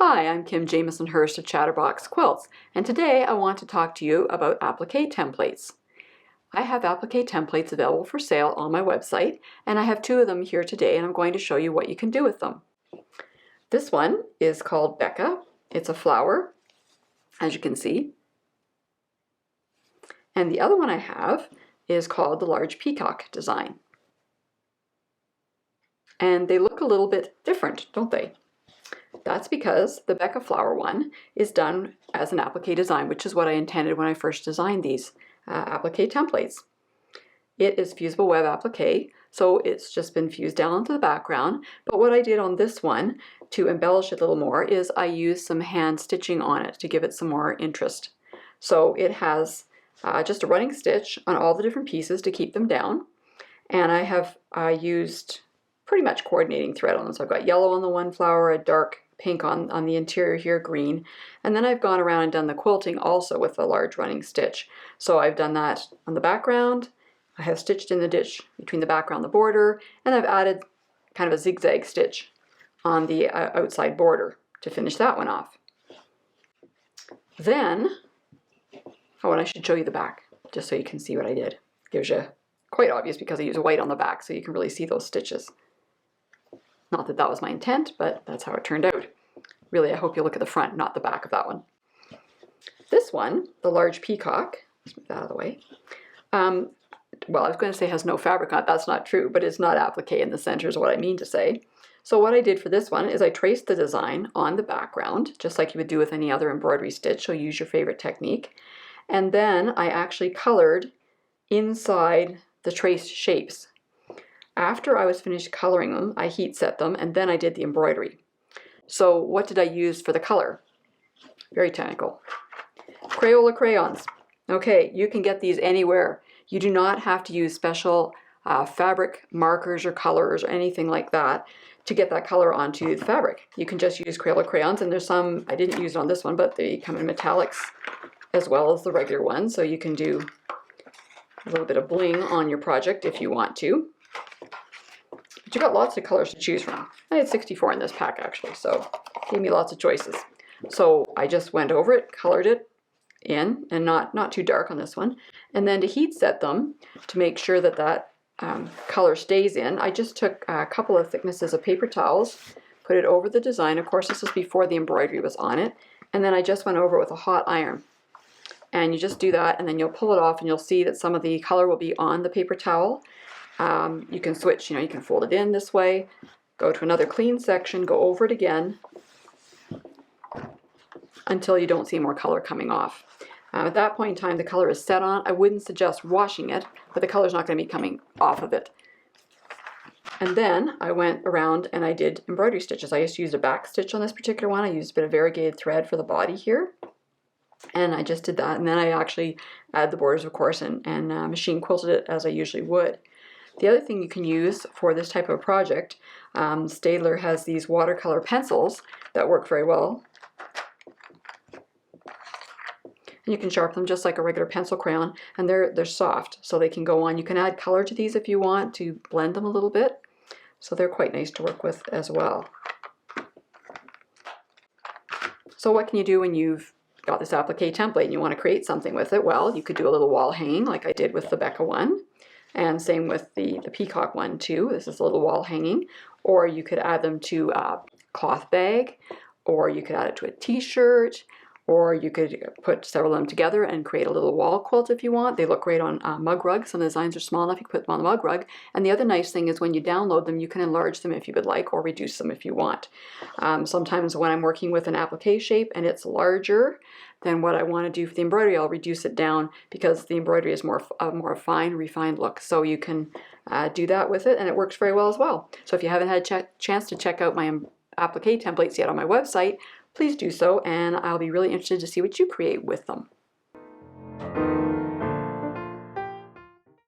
Hi, I'm Kim Jamieson Hurst of Chatterbox Quilts, and today I want to talk to you about applique templates. I have applique templates available for sale on my website, and I have two of them here today, and I'm going to show you what you can do with them. This one is called Becca. It's a flower, as you can see. And the other one I have is called the Large Peacock design. And they look a little bit different, don't they? That's because the Becca flower one is done as an applique design, which is what I intended when I first designed these applique templates. It is fusible web applique, so it's just been fused down into the background. But what I did on this one to embellish it a little more is I used some hand stitching on it to give it some more interest. So it has just a running stitch on all the different pieces to keep them down. And I have used pretty much coordinating thread on them. So I've got yellow on the one flower, a dark pink on the interior here, green. And then I've gone around and done the quilting also with a large running stitch. So I've done that on the background. I have stitched in the ditch between the background and the border, and I've added kind of a zigzag stitch on the outside border to finish that one off. Then, and I should show you the back, just so you can see what I did. Gives you quite obvious because I use white on the back, so you can really see those stitches. Not that that was my intent, but that's how it turned out. Really, I hope you look at the front, not the back of that one. This one, the Large Peacock, let's move that out of the way. Well, I was going to say has no fabric on it. That's not true, but it's not applique in the center is what I mean to say. So what I did for this one is I traced the design on the background, just like you would do with any other embroidery stitch, so use your favorite technique. And then I actually colored inside the traced shapes. After I was finished coloring them, I heat set them, and then I did the embroidery. So what did I use for the color? Very technical. Crayola crayons. Okay, you can get these anywhere. You do not have to use special fabric markers or colors or anything like that to get that color onto the fabric. You can just use Crayola crayons, and there's some, I didn't use it on this one, but they come in metallics as well as the regular ones, so you can do a little bit of bling on your project if you want to. But you've got lots of colors to choose from. I had 64 in this pack actually, so it gave me lots of choices. So I just went over it, colored it in, and not too dark on this one. And then to heat set them, to make sure that that color stays in, I just took a couple of thicknesses of paper towels, put it over the design. Of course, this was before the embroidery was on it. And then I just went over it with a hot iron. And you just do that, and then you'll pull it off, and you'll see that some of the color will be on the paper towel. You can switch, you can fold it in this way, go to another clean section, go over it again until you don't see more color coming off. At that point in time, the color is set on. I wouldn't suggest washing it, but the color's not going to be coming off of it. And then I went around and I did embroidery stitches. I just used a back stitch on this particular one. I used a bit of variegated thread for the body here. And I just did that, and then I actually added the borders, of course, and machine quilted it as I usually would. The other thing you can use for this type of project, Staedtler has these watercolor pencils that work very well. And you can sharpen them just like a regular pencil crayon, and they're soft, so they can go on. You can add color to these if you want to blend them a little bit, so they're quite nice to work with as well. So what can you do when you've got this applique template and you want to create something with it? Well, you could do a little wall hanging like I did with the Becca one, and same with the Peacock one too. This is a little wall hanging. Or you could add them to a cloth bag, or you could add it to a t-shirt, or you could put several of them together and create a little wall quilt if you want. They look great on mug rugs. Some of the designs are small enough you can put them on the mug rug. And the other nice thing is when you download them, you can enlarge them if you would like, or reduce them if you want. Sometimes when I'm working with an applique shape and it's larger than what I want to do for the embroidery, I'll reduce it down because the embroidery is more fine, refined look. So you can do that with it, and it works very well as well. So if you haven't had a chance to check out my applique templates yet on my website, please do so, and I'll be really interested to see what you create with them.